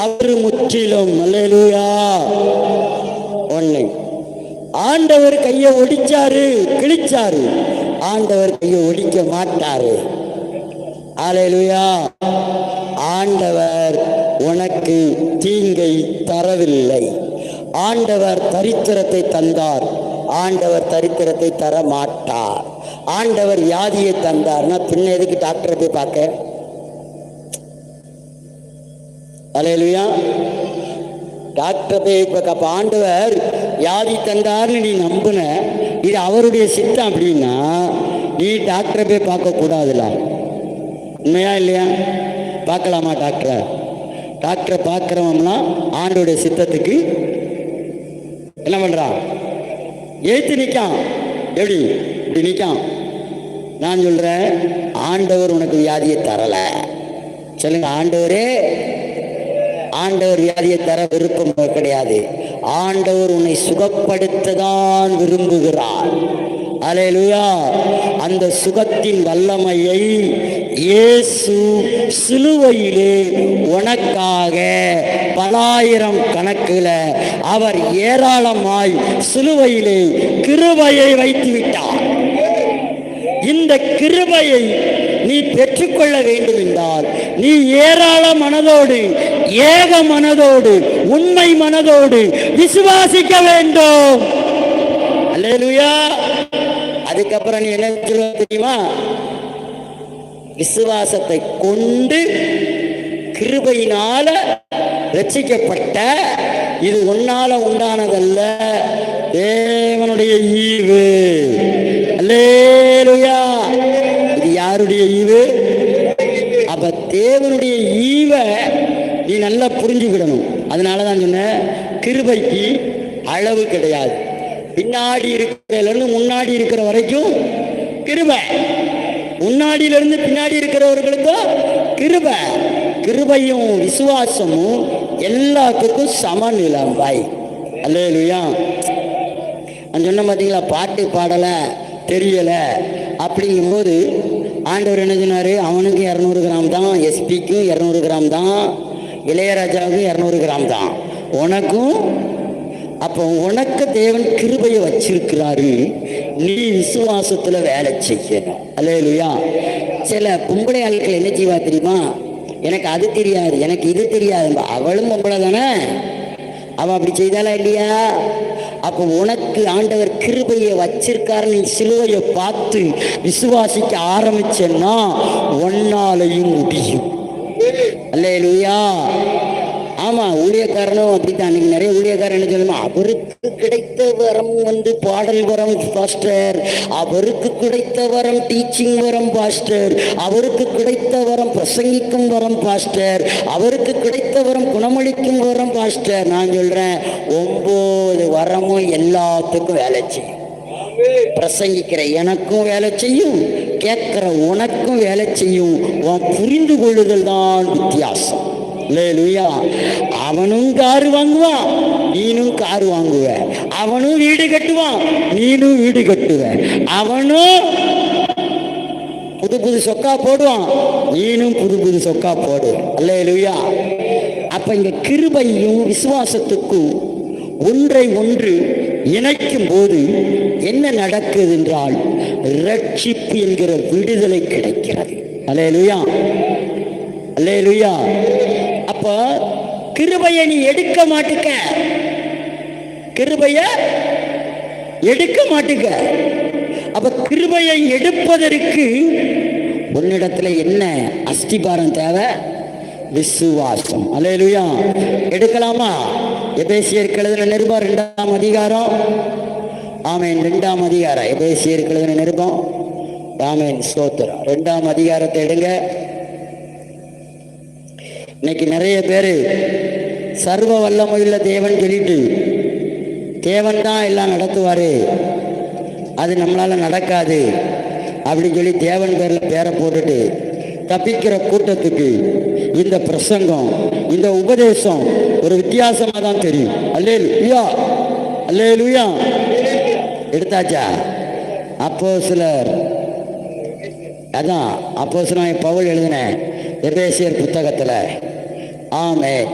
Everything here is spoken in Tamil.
அவர் முற்றிலும். அல்லேலூயா. ஒண்ணு, ஆண்டவர் கையை ஒடிச்சாரு, கிழிச்சாரு. ஆண்டவர் கையை ஒடிக்க மாட்டாரு. அல்லேலூயா. ஆண்டவர் உனக்கு தீங்கை தரவில்லை. ஆண்டவர் தரித்திரத்தை தந்தார், ஆண்டவர் தரித்திரத்தை தர மாட்டார். ஆண்டவர் வியாதியை தந்தார்னா பின்ன எதுக்கு டாக்டரை போய் பார்க்க? அல்லேலூயா. டாக்டரை போய் இப்போ ஆண்டவர் வியாதி தந்தார்னு நீ நம்புன, இது அவருடைய சித்தம் அப்படின்னா நீ டாக்டரை போய் பார்க்க கூடாதுல. உண்மையா இல்லையா? பார்க்கலாமா டாக்டரை? டாக்டரை பார்க்குறவங்களாம் ஆண்டோடைய சித்தத்துக்கு என்ன பண்ணுறான்? ஏத்து நிற்கான். எப்படி இப்படி நிற்கான்? நான் சொல்கிறேன், ஆண்டவர் உனக்கு வியாதியை தரலை. சொல்லுங்க, ஆண்டவரே. ஆண்டவர் வியாதியை தர விருப்பம் கிடையாது. ஆண்டவர் உன்னை சுகப்படுத்ததான் விரும்புகிறார். அல்லேலூயா. அந்த சுகத்தின் வல்லமையை இயேசு சிலுவையிலே உனக்காக பலாயிரம் கணக்கில் அவர் ஏராளமாய் சிலுவையிலே கிருபையை வைத்து விட்டார். இந்த கிருபையை நீ பெற்றுக்கொள்ள வேண்டும் என்றால் நீ ஏராள மனதோடு, ஏக மனதோடு, உண்மை மனதோடு விசுவாசிக்க வேண்டும். அல்லேலூயா. அதுக்கப்புறம் நீ என்ன சொல்ல தெரியுமா? விசுவாசத்தை கொண்டு கிருபையினால ரட்சிக்கப்பட்ட, இது உன்னால உண்டானதல்ல, தேவனுடைய ஈவு. அல்லேலூயா. இது யாருடைய ஈவு? அப்ப தேவனுடைய ஈவை நீ நல்லா புரிஞ்சுக்கிடணும். அதனாலதான் சொன்ன, கிருபைக்கு அளவு கிடையாது. பின்னாடி இருக்கிறதுல முன்னாடி இருக்கிற வரைக்கும் கிருபை, முன்னாடியிலிருந்து பின்னாடி இருக்கிறவர்களுக்கும் கிருபை. கிருபையும் விசுவாசமும் எல்லாத்துக்கும் சமநிலை. அல்லேலூயா. நான் சொன்ன பார்த்தீங்களா, பாட்டு பாடலை தெரியலை அப்படிங்கும்போது ஆண்டவர் என்ன சொன்னார்? அவனுக்கு 200 கிராம் தான், எஸ்பிக்கும் 200 கிராம் தான், இளையராஜாவுக்கும் 200 கிராம் தான், உனக்கும். அப்போ உனக்கு தேவன் கிருபையை வச்சிருக்கிறாரு, நீ விசுவாசத்துல வேலை செய்யணும். அல்லேலூயா. சில பொம்பளை ஆட்கள் என்ன செய்வா தெரியுமா? எனக்கு அது தெரியாது, எனக்கு இது தெரியாது. அவளும் பொம்பளை தானே, அவள் அப்படி செய்தாலா இல்லையா? அப்போ உனக்கு ஆண்டவர் கிருபையை வச்சிருக்காரு. நீ சிலுவையை பார்த்து விசுவாசிக்க ஆரம்பிச்சேன்னா உன்னாலையும் முடியும். அல்லேலூயா. ஆமா, ஊழியக்காரனும் அப்படித்தான். அன்னைக்கு நிறைய ஊழியக்காரன் என்ன சொல்லணுமா? அவருக்கு கிடைத்த வரம் பாடல் வரம் பாஸ்டர், அவருக்கு கிடைத்த வரம் டீச்சிங் வரம் பாஸ்டர், அவருக்கு கிடைத்த வரம் பிரசங்கிக்கும் வரம் பாஸ்டர், அவருக்கு கிடைத்த வரம் குணமளிக்கும் வரம் பாஸ்டர். நான் சொல்றேன், 9 வரமும் எல்லாத்துக்கும் வேலை செய்யும். பிரசங்கிக்கிற எனக்கும் வேலை செய்யும், கேட்கிற உனக்கும் வேலை செய்யும். உன் புரிந்து கொள்ளுதல் தான் வித்தியாசம். அல்லேலூயா. அவனும் காரு வாங்குவான், நீனும் காரு வாங்குவ. அவனும் வீடு கட்டுவான், நீனும் வீடு கட்டுவ. அவனும் புது புது சொக்கா போடுவான், நீனும் புது புது சொக்கா போடு. அல்லேலூயா. அப்ப இங்க கிருபையும் விசுவாசத்துக்கும் ஒன்றை ஒன்று இணைக்கும் போது என்ன நடக்குது என்றால் ரட்சிப்பு என்கிற விடுதலை கிடைக்கிறது. அல்லேலூயா. அல்லேலூயா. அப்ப கிருபையை நீ எடுக்க மாட்டுக்க, கிருபையை எடுக்க மாட்டுக்க. அப்ப கிருபையை எடுப்பதற்கு உன்னிடத்துல என்ன அஸ்திபாரம் தேவை? விசுவாசம். அல்லேலூயா. எடுக்கலாமா? எபேசியருக்கு எழுதின நிருபம் 2ஆம் அதிகாரம். ஆமேன். 2ஆம் அதிகாரம் எபேசியருக்கு எழுதின நிருபம். ஆமேன். ஸ்தோத்திரம். 2ஆம் அதிகாரத்தை எடுங்க. இன்னைக்கு நிறைய பேர் சர்வ வல்லமையுள்ள தேவன் சொல்லிட்டு, தேவன் தான் எல்லாம் நடத்துவாரு, அது நம்மளால நடக்காது அப்படின்னு சொல்லி தேவன் பேரில் பேரை போட்டுட்டு தப்பிக்கிற கூட்டத்துக்கு இந்த பிரசங்கம், இந்த உபதேசம் ஒரு வித்தியாசமாக தான் தெரியும். அல்லேலூயா. அல்லேலூயா. எடுத்தாச்சா? அப்போஸ்தலர், அதான் அப்போஸ்தலன் பவுல் எழுதின எபேசியர் புத்தகத்தில். ஆமென்.